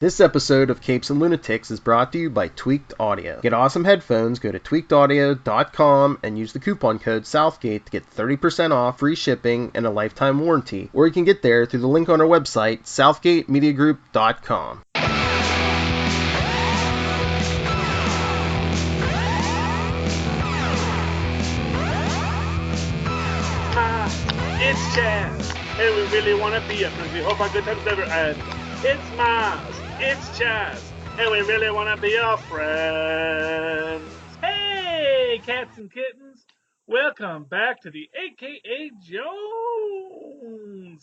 This episode of Capes and Lunatics is brought to you by Tweaked Audio. Get awesome headphones, go to tweakedaudio.com and use the coupon code Southgate to get 30% off, free shipping, and a lifetime warranty. Or you can get there through the link on our website, southgatemediagroup.com. It's Chaz, and we really want to be your friends. We hope our good times never end. It's Mozz, it's Chaz, and we really want to be your friends. Hey, cats and kittens, welcome back to the AKA JonesCast.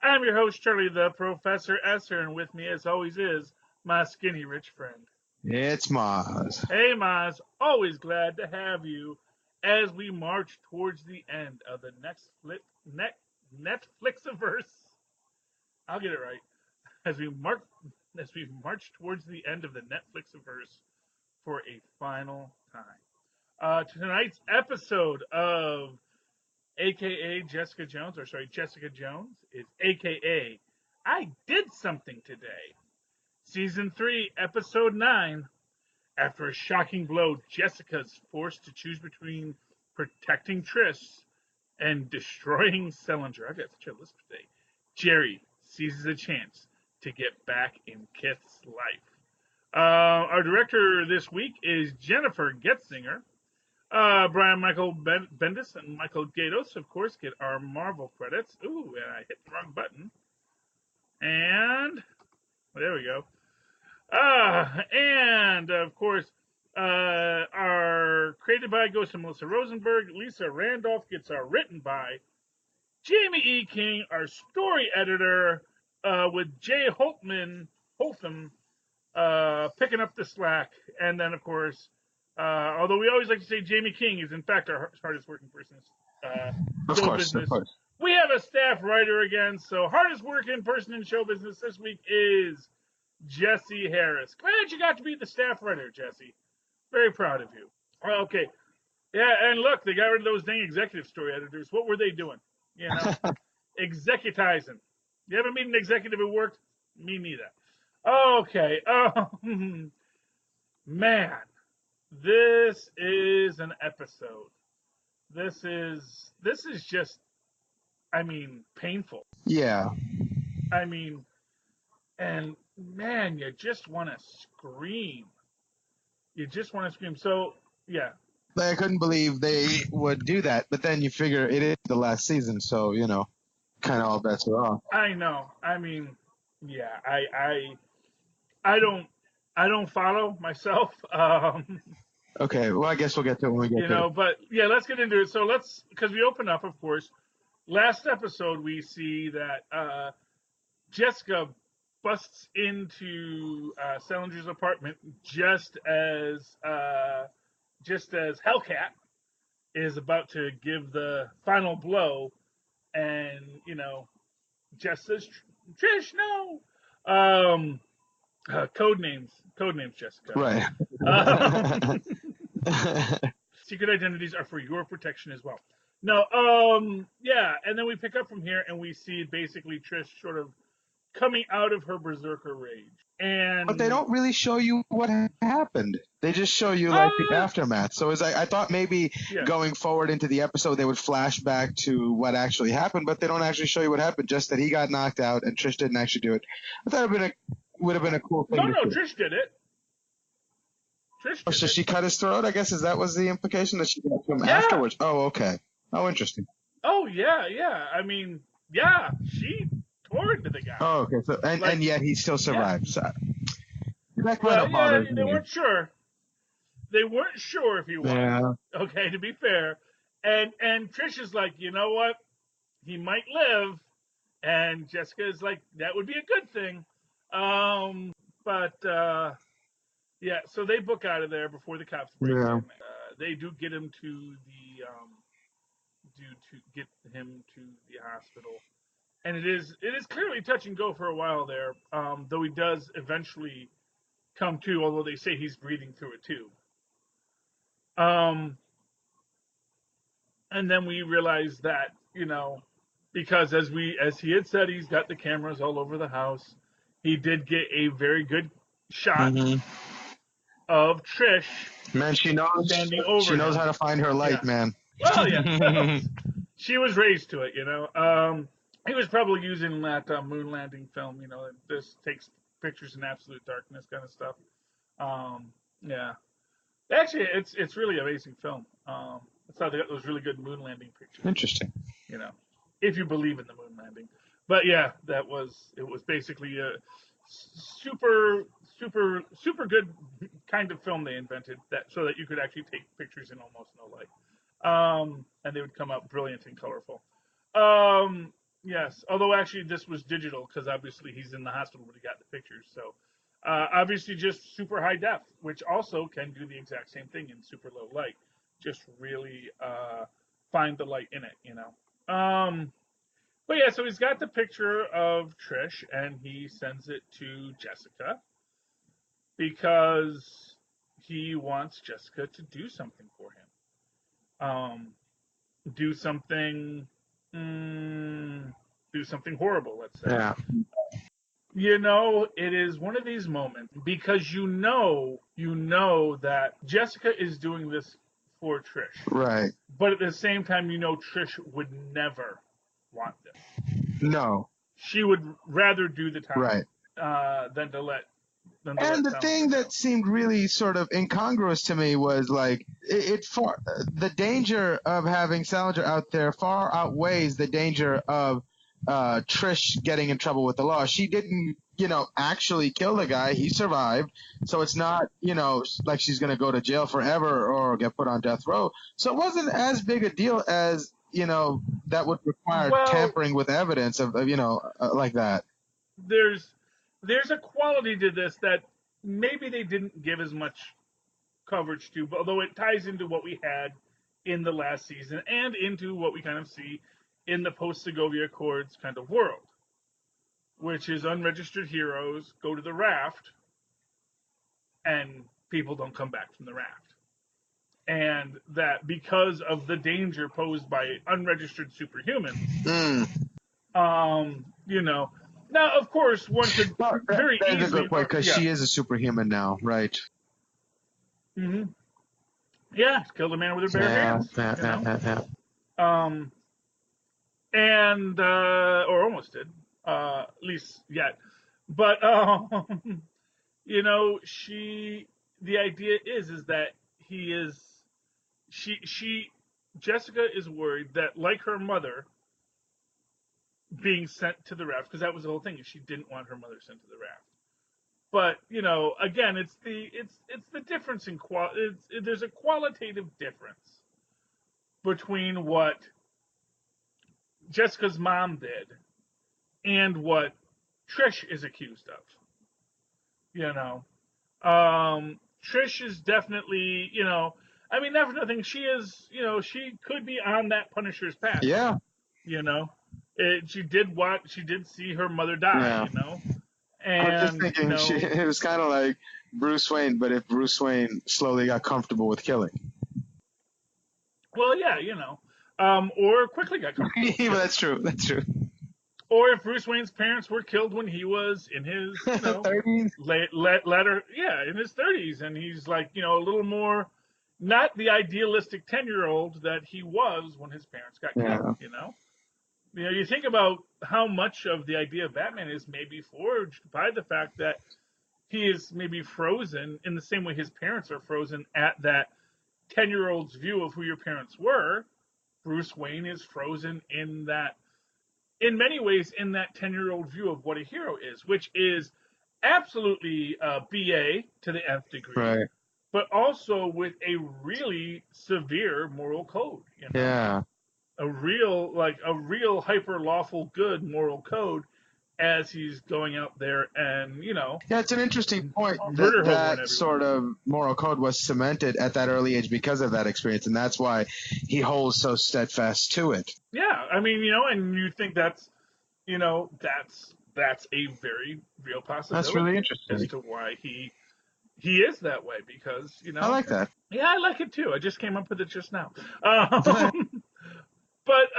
I'm your host, Charlie the Professor Esser, and with me, as always, is my skinny rich friend. It's Mozz. Hey, Mozz, always glad to have you as we march towards the end of the Netflixiverse. I'll get it right. As we march towards the end of the Netflixiverse for a final time. Tonight's episode of AKA Jessica Jones is AKA I Did Something Today. Season 3, Episode 9. After a shocking blow, Jessica's forced to choose between protecting Trish and destroying Selinger. I've got such a list today. Jerry seizes a chance to get back in Kith's life. Our director this week is Jennifer Getzinger. Brian Michael Bendis and Michael Gatos, of course, get our Marvel credits. Ooh, and I hit the wrong button. And there we go. And of course, our created by goes to Melissa Rosenberg. Lisa Randolph gets our written by Jamie E. King, our story editor, with Jay Holtham picking up the slack. And then, of course, although we always like to say Jamie King is in fact our hardest working person. Of course. We have a staff writer again. So hardest working person in show business this week is Jesse Harris. Glad you got to be the staff writer, Jesse. Very proud of you. Okay. Yeah, and look, they got rid of those dang executive story editors. What were they doing? You know, executizing. You ever meet an executive who worked? Me neither. Okay. Man, this is an episode. This is just, painful. Yeah. And man, you just want to scream. So, yeah. I couldn't believe they would do that, but then you figure it is the last season, so, kind of all bets are off. I know. Yeah, I don't follow myself. Okay, well, I guess we'll get to it when we get to it. But yeah, let's get into it. So because we open up, of course, last episode we see that Jessica busts into Selinger's apartment just as Hellcat is about to give the final blow, and Jess says, "Trish, no." Code names Jessica. Right. Secret identities are for your protection as well. No, yeah, and then we pick up from here and we see basically Trish sort of coming out of her berserker rage. But they don't really show you what happened. They just show you the aftermath. So I thought maybe going forward into the episode they would flash back to what actually happened, but they don't actually show you what happened. Just that he got knocked out and Trish didn't actually do it. I thought it would have been a cool thing. No, Trish did it. So she cut his throat. I guess that was the implication that she got to him afterwards. Oh, okay. Oh, interesting. Oh yeah. She tore into the guy. Oh, okay. So and yet he still survived. Yeah. So that kind of bothers me. They weren't sure. They weren't sure if he was. Yeah. Okay, to be fair. And Trish is like, you know what? He might live. And Jessica is like, that would be a good thing. Yeah, so they book out of there before the cops break in. They do get him to the hospital. And it is clearly touch and go for a while there, though he does eventually come to, although they say he's breathing through a tube. And then we realize that, because as he had said, he's got the cameras all over the house. he did get a very good shot of Trish. Man, she knows standing over him. how to find her light, man. Well, yeah. She was raised to it, you know. He was probably using that moon landing film, you know, this takes pictures in absolute darkness kind of stuff. Yeah. Actually, it's really amazing film. That's how they got those really good moon landing pictures. Interesting. You know, if you believe in the moon landing. But yeah, it was basically a super good kind of film they invented so that you could actually take pictures in almost no light. And they would come out brilliant and colorful. Yes, although actually this was digital because obviously he's in the hospital when he got the pictures. So obviously just super high def, which also can do the exact same thing in super low light. Just really find the light in it, you know. But yeah, so he's got the picture of Trish and he sends it to Jessica because he wants Jessica to do something for him. Do something horrible, let's say. Yeah. You know, it is one of these moments because you know that Jessica is doing this for Trish. Right. But at the same time, you know Trish would never want this. No. She would rather do the time than to let. And the thing that seemed really sort of incongruous to me was like the danger of having Salinger out there far outweighs the danger of Trish getting in trouble with the law. She didn't, you know, actually kill the guy. He survived. So it's not, you know, like she's going to go to jail forever or get put on death row. So it wasn't as big a deal as, you know, that would require tampering with evidence of you know, like that. There's a quality to this that maybe they didn't give as much coverage to, although it ties into what we had in the last season and into what we kind of see in the post-Segovia Accords kind of world, which is unregistered heroes go to the raft and people don't come back from the raft. And that because of the danger posed by unregistered superhumans, you know, now, of course, one could very easily... That's a good point, because she is a superhuman now, right? Mm-hmm. Yeah, killed a man with her bare hands. And, or almost did, at least yet. But, you know, the idea is that Jessica is worried that, like her mother, being sent to the raft, because that was the whole thing, she didn't want her mother sent to the raft. But, you know, again, it's the difference in there's a qualitative difference between what Jessica's mom did and what Trish is accused of. You know, Trish is definitely, you know, I mean, not for nothing, she is, you know, she could be on that Punisher's path. Yeah. You know, she did see her mother die, you know. And, I was just thinking, you know, it was kind of like Bruce Wayne, but if Bruce Wayne slowly got comfortable with killing. Well, yeah, you know, or quickly got comfortable. Yeah, that's true. That's true. Or if Bruce Wayne's parents were killed when he was in his, you know, 30s? in his 30s, and he's like, you know, a little more, not the idealistic 10-year-old that he was when his parents got killed, you know? You know, you think about how much of the idea of Batman is maybe forged by the fact that he is maybe frozen in the same way his parents are frozen at that 10-year-old's view of who your parents were. Bruce Wayne is frozen in that, in many ways, in that 10-year-old view of what a hero is, which is absolutely BA to the nth degree, right, but also with a really severe moral code. You know? Yeah. A real hyper lawful good moral code as he's going out there and, you know. Yeah, it's an interesting point that sort of moral code was cemented at that early age because of that experience, and that's why he holds so steadfast to it. Yeah, I mean, you know, and you think that's, you know, that's a very real possibility. That's really interesting. As to why he is that way, because, you know. I like that. Yeah, I like it too. I just came up with it just now. But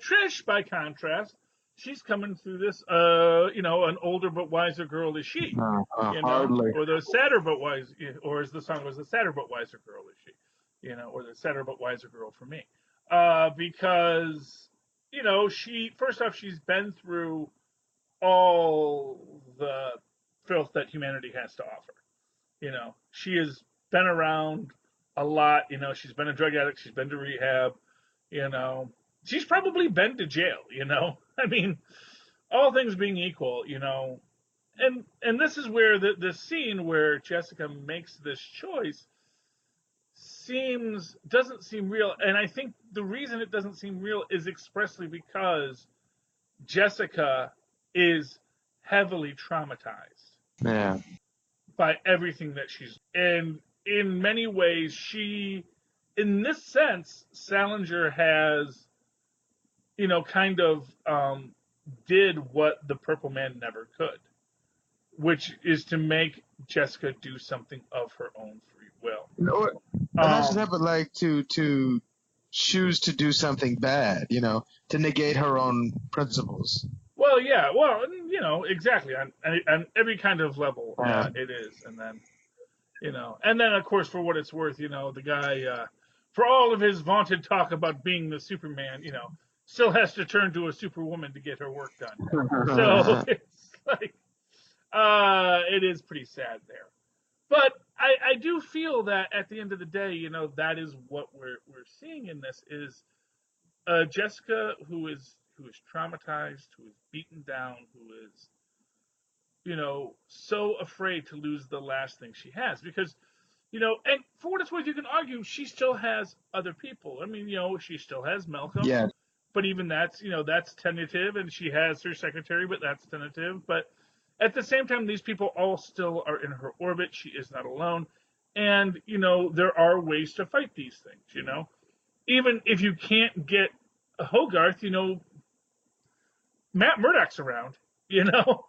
Trish, by contrast, she's coming through this, an older but wiser girl is she, Hardly. or the sadder but wise, or as the song was, the sadder but wiser girl is she, or the sadder but wiser girl for me, because she first off she's been through all the filth that humanity has to offer. She has been around a lot. She's been a drug addict. She's been to rehab. You know, she's probably been to jail. I mean, all things being equal, and this is where the scene where Jessica makes this choice doesn't seem real, and I think the reason it doesn't seem real is expressly because Jessica is heavily traumatized Yeah. by everything that she's, and in many ways in this sense Salinger has kind of did what the Purple Man never could, which is to make Jessica do something of her own free will. But not just that, but like to choose to do something bad, to negate her own principles. Well, yeah, exactly on every kind of level it is, and then of course for what it's worth, the guy for all of his vaunted talk about being the Superman, still has to turn to a Superwoman to get her work done. So it's like it is pretty sad there. But I do feel that at the end of the day, that is what we're seeing in this is Jessica who is traumatized, who is beaten down, who is so afraid to lose the last thing she has because and for what it's worth, you can argue she still has other people. I mean, she still has Malcolm. Yeah. But even that's that's tentative, and she has her secretary, but that's tentative. But at the same time, these people all still are in her orbit. She is not alone, and there are ways to fight these things. Even if you can't get a Hogarth, Matt Murdock's around. You know,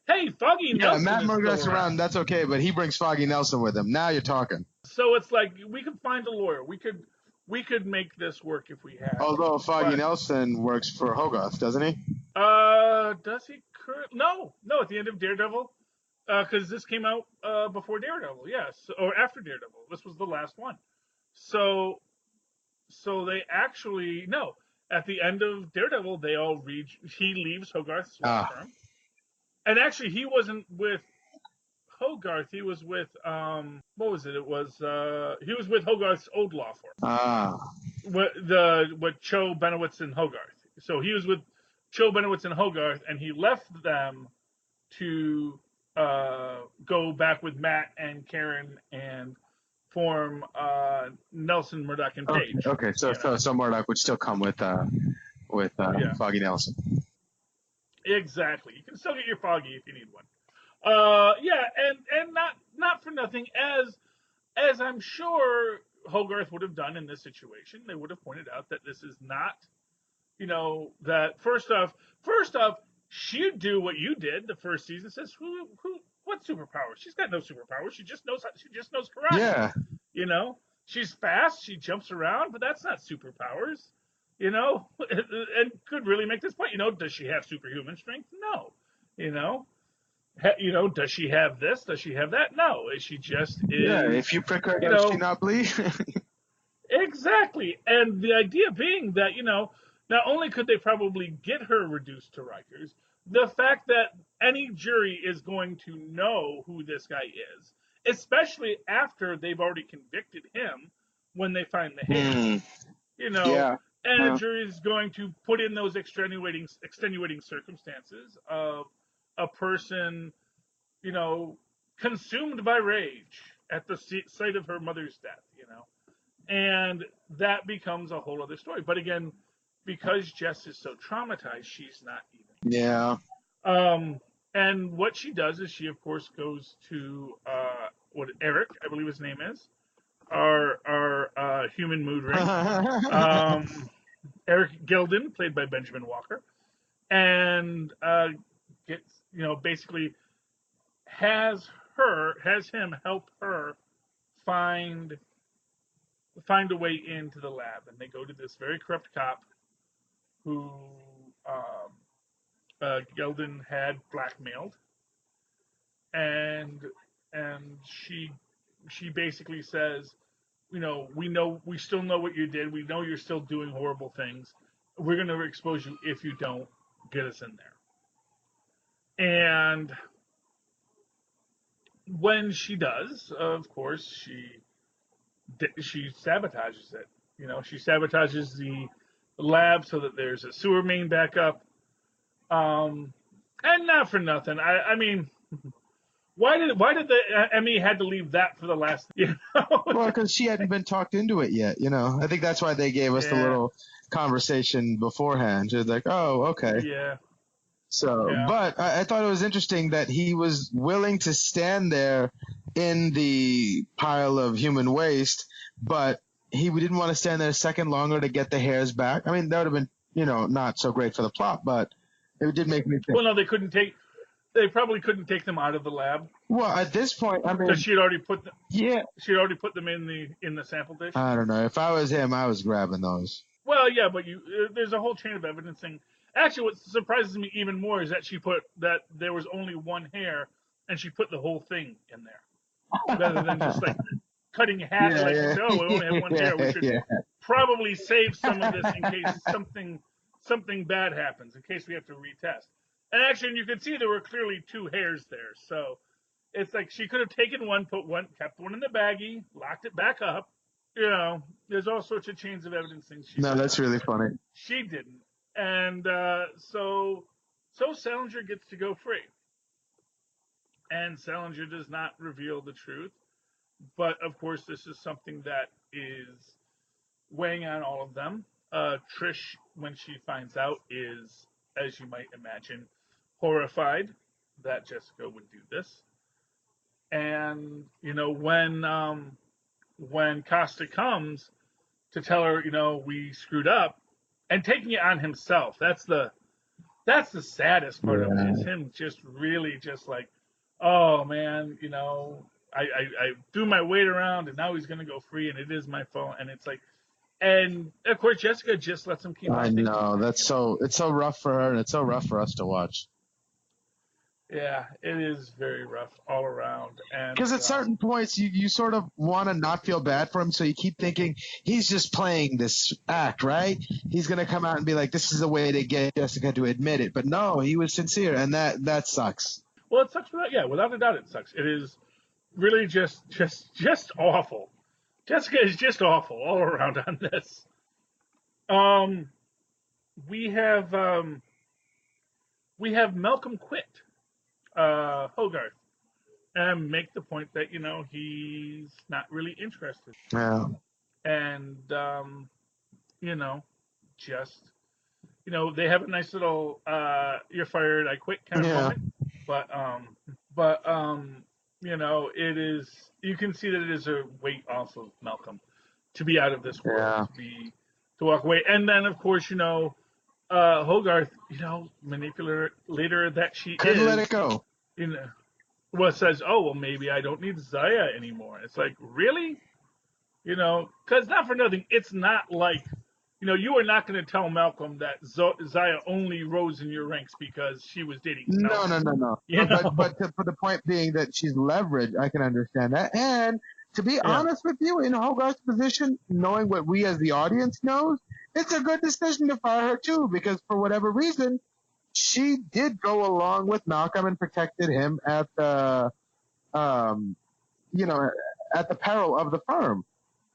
Hey, Foggy Nelson. Yeah, Matt is Murdock's still around. That's okay, but he brings Foggy Nelson with him. Now you're talking. So it's like we could find a lawyer. We could make this work if we had. Although Foggy Nelson works for Hogarth, doesn't he? Does he currently? No. At the end of Daredevil, because this came out before Daredevil, yes, or after Daredevil. This was the last one. So they actually no. At the end of Daredevil, they all reach. He leaves Hogarth's law firm, and actually he wasn't with Hogarth. He was with what was it? It was he was with Hogarth's old law firm. What Cho, Benowitz, and Hogarth. So he was with Cho, Benowitz, and Hogarth, and he left them to go back with Matt and Karen and form Nelson, Murdock, and Page. Okay. So Murdock would still come with Foggy Nelson. Exactly. You can still get your Foggy if you need one. And not for nothing, as I'm sure Hogarth would have done in this situation, they would have pointed out that this is not, that first off, she'd do what you did the first season. Says what superpower? She's got no superpower. She just knows karate. Yeah. She's fast. She jumps around, but that's not superpowers. And could really make this point. Does she have superhuman strength? No. Does she have this? Does she have that? No. She just is. Yeah, if you prick her, does she not bleed? Exactly. And the idea being that, not only could they probably get her reduced to Rikers, the fact that any jury is going to know who this guy is, especially after they've already convicted him when they find the hit, Yeah. And the jury is going to put in those extenuating circumstances of a person, consumed by rage at the sight of her mother's death, and that becomes a whole other story. But again, because Jess is so traumatized, she's not even. Yeah. And what she does is she, of course, goes to what Eric, I believe his name is, our human mood ring. Eric Gilden, played by Benjamin Walker, and gets basically has him help her find a way into the lab, and they go to this very corrupt cop who Gelden had blackmailed, and she basically says, we still know what you did. We know you're still doing horrible things. We're going to expose you if you don't get us in there. And when she does, of course, she sabotages it. She sabotages the lab so that there's a sewer main backup. And not for nothing. I mean, why did the Emmy had to leave that for the last? Well, because she hadn't been talked into it yet. I think that's why they gave us the little conversation beforehand. She was like, "Oh, okay." Yeah. So, but I thought it was interesting that he was willing to stand there in the pile of human waste, but he didn't want to stand there a second longer to get the hairs back. I mean, that would have been, not so great for the plot, but it did make me think. Well, no, they probably couldn't take them out of the lab. Well, at this point, I mean, because she had already put them. Yeah. She had already put them in the sample dish. I don't know. If I was him, I was grabbing those. Well, yeah, but there's a whole chain of evidence thing. Actually, what surprises me even more is that she put that there was only one hair, and she put the whole thing in there, rather than just like cutting half. We only have one hair. We should probably save some of this in case something bad happens, in case we have to retest. And actually, you could see there were clearly two hairs there, so it's like she could have taken one, kept one in the baggie, locked it back up. There's all sorts of chains of evidence things. That's really funny. She didn't. And so Salinger gets to go free. And Salinger does not reveal the truth. But, of course, this is something that is weighing on all of them. Trish, when she finds out, is, as you might imagine, horrified that Jessica would do this. And, when Costa comes to tell her, we screwed up, and taking it on himself. That's the saddest part of it. Is him just really just like, oh man, I threw my weight around and now he's gonna go free and it is my fault. And it's like, and of course Jessica just lets him keep on. I know it's so rough for her and it's so rough for us to watch. Yeah, it is very rough all around. Because at certain points, you sort of want to not feel bad for him, so you keep thinking, he's just playing this act, right? He's going to come out and be like, this is a way to get Jessica to admit it. But no, he was sincere, and that sucks. Well, it sucks without a doubt it sucks. It is really just awful. Jessica is just awful all around on this. We have Malcolm quit. Hogarth, and make the point that he's not really interested. Yeah. And they have a nice little "you're fired, I quit" kind of moment. But it is, you can see that it is a weight off of Malcolm to be out of this world, to walk away, and then of course Hogarth, manipulator that she couldn't let it go. Says, oh, well, maybe I don't need Zaya anymore. It's like, really? Because not for nothing, it's not like, you are not going to tell Malcolm that Zaya only rose in your ranks because she was dating. No. But for the point being that she's leveraged, I can understand that. And to be honest with you, in Hogarth's position, knowing what we as the audience knows, it's a good decision to fire her too, because for whatever reason, she did go along with Malcolm and protected him at the, at the peril of the firm.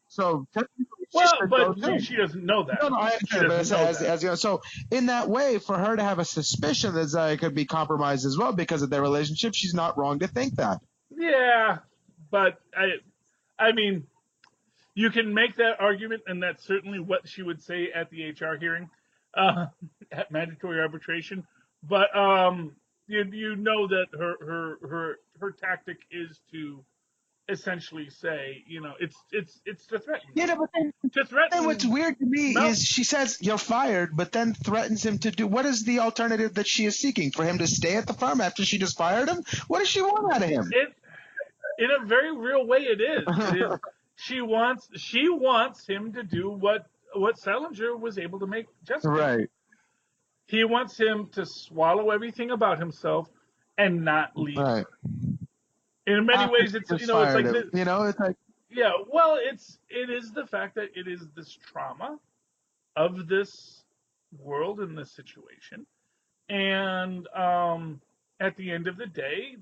So technically, she doesn't know that. No, I understand. So in that way, for her to have a suspicion that Zaya could be compromised as well because of their relationship, she's not wrong to think that. Yeah, but I mean, you can make that argument, and that's certainly what she would say at the HR hearing, at mandatory arbitration. But you know that her tactic is to essentially say, it's to threaten. Yeah, but then what's weird to me is she says you're fired, but then threatens him to do. What is the alternative that she is seeking? For him to stay at the firm after she just fired him? What does she want out of him? In a very real way, it is. She wants him to do what Salinger was able to make Jessica. Right. He wants him to swallow everything about himself and not leave Right. her. In many After ways, she it's just it's fired like him. It's like, yeah. Well, it is the fact that it is this trauma of this world and this situation, and at the end of the day,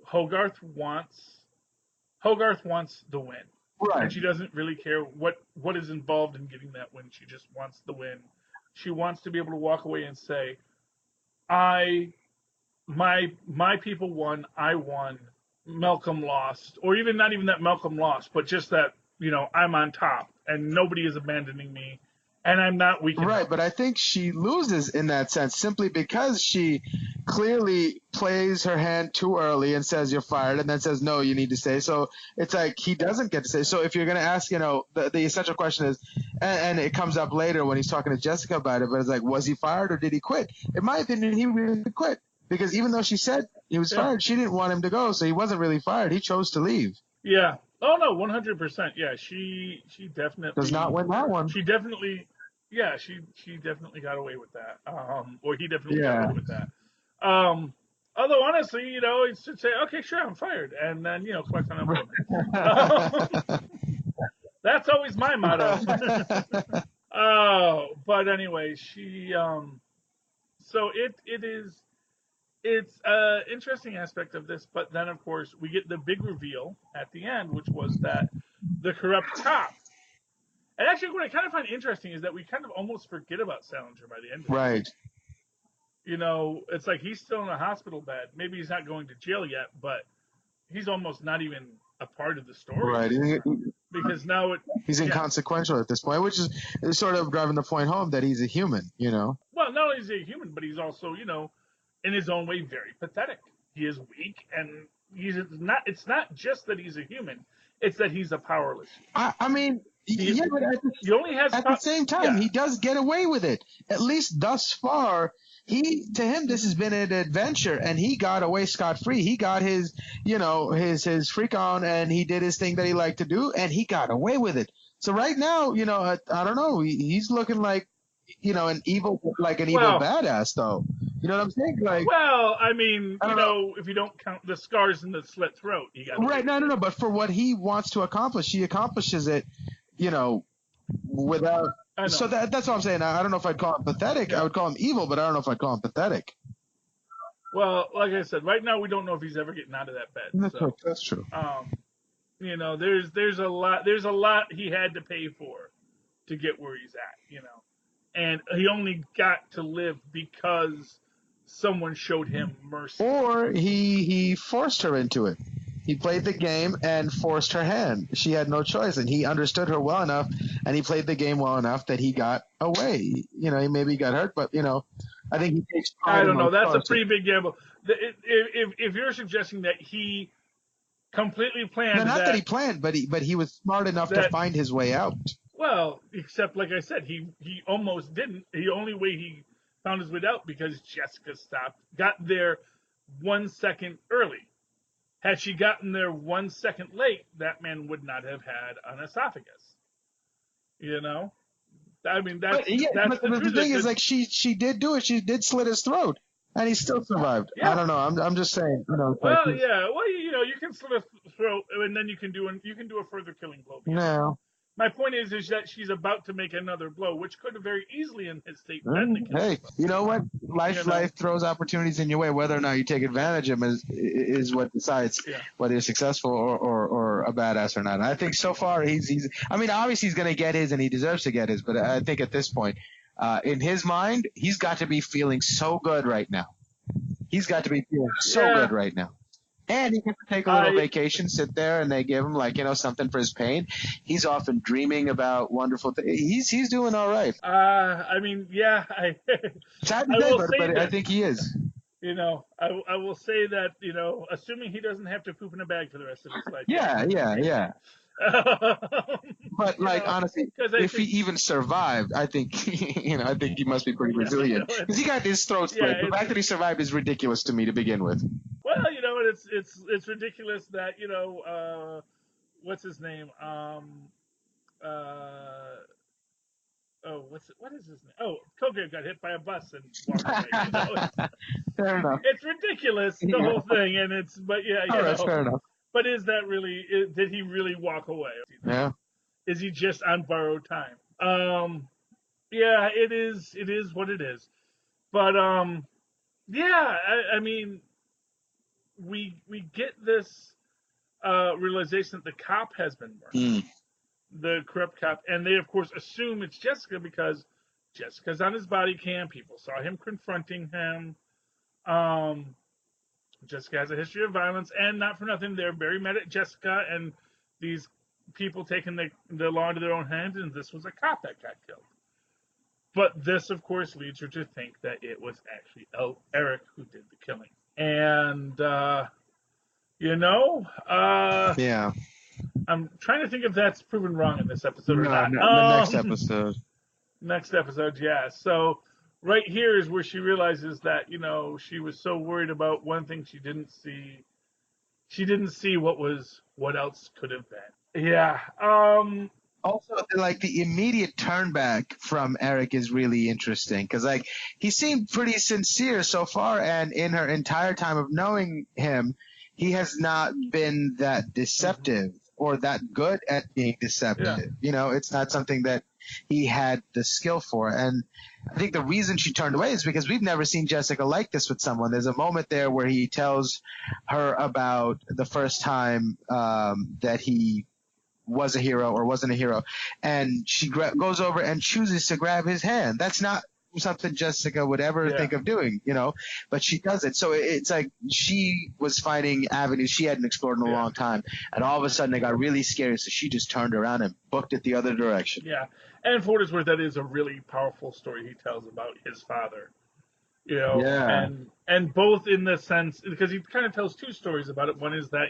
Hogarth wants Hogarth wants the win, right. and she doesn't really care what is involved in getting that win. She just wants the win. She wants to be able to walk away and say, "I my people won. I won. Malcolm lost, or even not even that Malcolm lost, but just that I'm on top and nobody is abandoning me, and I'm not weak Right, enough." but I think she loses in that sense simply because she clearly plays her hand too early and says you're fired and then says no, you need to stay. So it's like he doesn't get to stay. So if you're going to ask, the essential question is, and it comes up later when he's talking to Jessica about it, but it's like, was he fired or did he quit? In my opinion, he really quit because even though she said he was Yeah, fired, she didn't want him to go, so he wasn't really fired. He chose to leave. yeah. Oh no, 100%. Yeah, she Does not win that one. definitely, yeah, she definitely got away with that. Or he definitely got Yeah. away with that. Although honestly, he should say, okay, sure, I'm fired, and then collect unemployment. That's always my motto. Oh, but anyway, so it's an interesting aspect of this, but then of course we get the big reveal at the end, which was that the corrupt cop. And actually, what I kind of find interesting is that we kind of almost forget about Salinger by the end of this. Right. It's like he's still in a hospital bed. Maybe he's not going to jail yet, but he's almost not even a part of the story Right. anymore. Because now He's inconsequential at this point, which is sort of driving the point home that he's a human, Well, not only is he a human, but he's also, in his own way, very pathetic. He is weak, and he's not. It's not just that he's a human; it's that he's a powerless human. I mean, yeah, but He only has at the same time, yeah. he does get away with it. At least thus far, to him, this has been an adventure, and he got away scot free. He got his, his freak on, and he did his thing that he liked to do, and he got away with it. So right now, I don't know. He's looking like, an evil badass, though. You know what I'm saying? Like, well, I mean, I don't know. if you don't count the scars and the slit throat, he got right. No. But for what he wants to accomplish, he accomplishes it, without. So that's what I'm saying. I don't know if I'd call him pathetic. Yeah. I would call him evil, but I don't know if I'd call him pathetic. Well, like I said, right now we don't know if he's ever getting out of that bed. That's true. There's a lot he had to pay for to get where he's at. And he only got to live because someone showed him mercy. Or he forced her into it. He played the game and forced her hand. She had no choice, and he understood her well enough, and he played the game well enough that he got away. He maybe got hurt, but I think he takes pride. I don't know. That's a pretty big gamble. If you're suggesting that he completely planned, no, not that he planned, but he was smart enough to find his way out. Well, except like I said, he almost didn't. The only way he found his way out because Jessica got there 1 second early. Had she gotten there 1 second late, that man would not have had an esophagus. I mean, that's the thing is, like, she did do it. She did slit his throat, and he still survived. Yeah. I don't know. I'm just saying. Well, yeah. Well, you can slit a throat, and then you can do a further killing blow. No. My point is that she's about to make another blow, which could have very easily in his state been the case. Hey, you know what? Life throws opportunities in your way. Whether or not you take advantage of them is what decides whether you're successful or a badass or not. And I think so far he's. I mean, obviously he's going to get his, and he deserves to get his. But I think at this point, in his mind, he's got to be feeling so good right now. He's got to be feeling so good right now. And he gets to take a little vacation, sit there, and they give him something for his pain. He's often dreaming about wonderful things. He's doing all right. I mean, yeah, I think he is. I will say that assuming he doesn't have to poop in a bag for the rest of his life. Yeah. But honestly, if he even survived, I think I think he must be pretty resilient because he got his throat split. The fact that he survived is ridiculous to me to begin with. Well, it's ridiculous that what's his name what is his name? Oh, Koga got hit by a bus and walked away. Fair enough. It's ridiculous, the Yeah. whole thing, and but yeah, All right, fair enough. But is that really? Did he really walk away? Yeah. Is he just on borrowed time? Yeah, it is. It is what it is. But yeah, I mean, we get this realization that the cop has been murdered, the corrupt cop, and they of course assume it's Jessica because Jessica's on his body cam. People saw him confronting him. Um, Jessica has a history of violence, and not for nothing, they're very mad at Jessica and these people taking the law into their own hands, and this was a cop that got killed. But this, of course, leads her to think that it was actually Eric who did the killing. And, Yeah. I'm trying to think if that's proven wrong in this episode or not. The next episode. Next episode, yeah. So right here is where she realizes that, she was so worried about one thing she didn't see. She didn't see what else could have been. Yeah. Also, like the immediate turn back from Eric is really interesting because, like, he seemed pretty sincere so far, and in her entire time of knowing him, he has not been that deceptive or that good at being deceptive. Yeah. It's not something that he had the skill for. And I think the reason she turned away is because we've never seen Jessica like this with someone. There's a moment there where he tells her about the first time that he was a hero or wasn't a hero, and she goes over and chooses to grab his hand. That's not something Jessica would ever think of doing, but she does it. So it's like she was finding avenues she hadn't explored in a long time, and all of a sudden it got really scary, so she just turned around and booked it the other direction. Yeah, and for what it's worth, that is a really powerful story he tells about his father. And both in the sense, because he kind of tells two stories about it. One is that,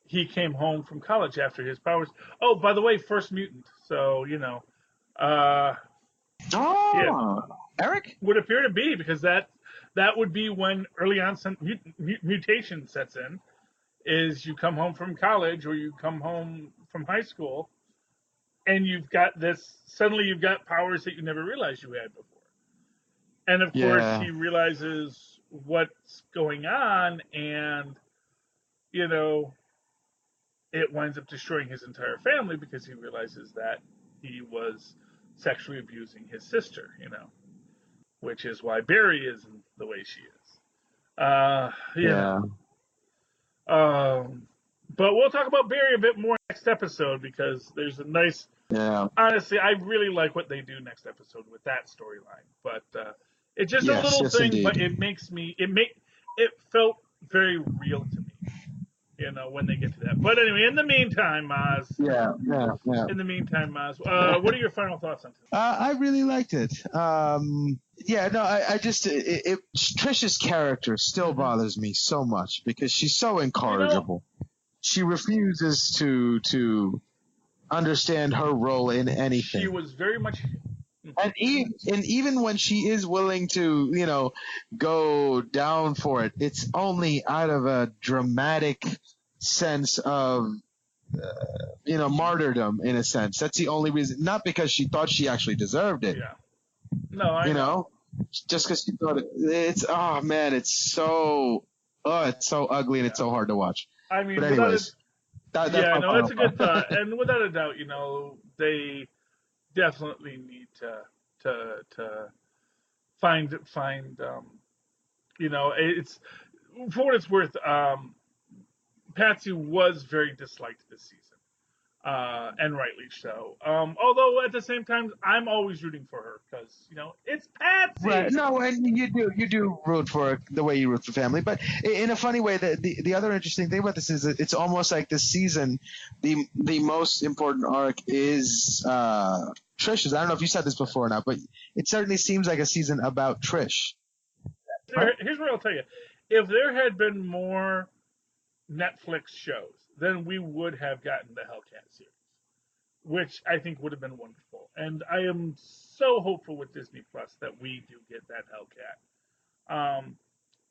he came home from college after his powers. Oh, by the way, first mutant. So, Eric would appear to be, because that would be when early onset mutation sets in. Is you come home from college or you come home from high school, and suddenly you've got powers that you never realized you had before. And of course, he realizes what's going on, and it winds up destroying his entire family because he realizes that he was sexually abusing his sister, which is why Barry is the way she is. But we'll talk about Barry a bit more next episode because there's a nice. Honestly, I really like what they do next episode with that storyline. But it's just a little thing, indeed. But it felt very real to me. When they get to that. But anyway, in the meantime, Mozz. In the meantime, Mozz, what are your final thoughts on this? I really liked it. Trish's character still bothers me so much because she's so incorrigible. She refuses to understand her role in anything. She was very much. And even when she is willing to, go down for it, it's only out of a dramatic sense of, martyrdom in a sense. That's the only reason. Not because she thought she actually deserved it. Yeah. No, I know. Just because she thought it's so ugly and it's so hard to watch. I mean, but anyways, that's a good thought. And without a doubt, they definitely need to find it's for what it's worth. Patsy was very disliked this season, and rightly so. Although at the same time, I'm always rooting for her because it's Patsy. Right? No, and you do root for her the way you root for family, but in a funny way. The other interesting thing about this is that it's almost like this season, the most important arc is Trish's. I don't know if you said this before or not, but it certainly seems like a season about Trish. Here's what I'll tell you: if there had been more Netflix shows, then we would have gotten the Hellcat series, which I think would have been wonderful. And I am so hopeful with Disney Plus that we do get that Hellcat.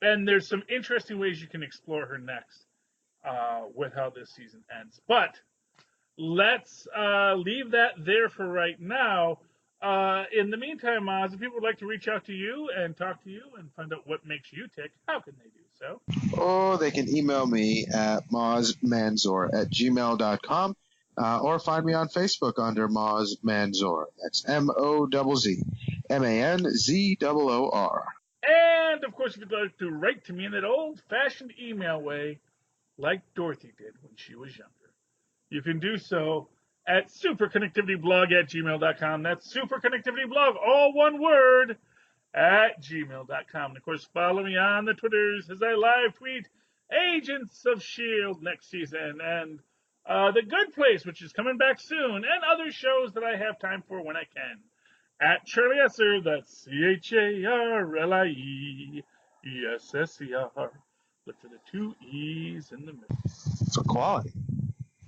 And there's some interesting ways you can explore her next with how this season ends. But let's leave that there for right now. In the meantime, Mozz, if people would like to reach out to you and talk to you and find out what makes you tick, how can they do so? Oh, they can email me at mozzmanzor@gmail.com or find me on Facebook under Mozz Manzor. That's MOZZMANZOOR. And, of course, if you'd like to write to me in that old-fashioned email way, like Dorothy did when she was younger, you can do so at superconnectivityblog@gmail.com. That's superconnectivityblog, all one word, at gmail.com. And of course, follow me on the Twitters as I live tweet Agents of S.H.I.E.L.D. next season and The Good Place, which is coming back soon, and other shows that I have time for when I can. At Charlie Esser, that's CharlieEsser. Look for the two E's in the middle. For quality.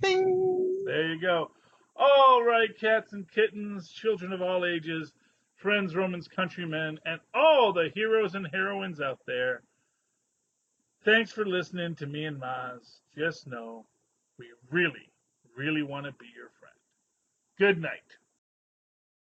Bing! There you go. All right, cats and kittens, children of all ages, friends, Romans, countrymen, and all the heroes and heroines out there. Thanks for listening to me and Mozz. Just know we really, really want to be your friend. Good night.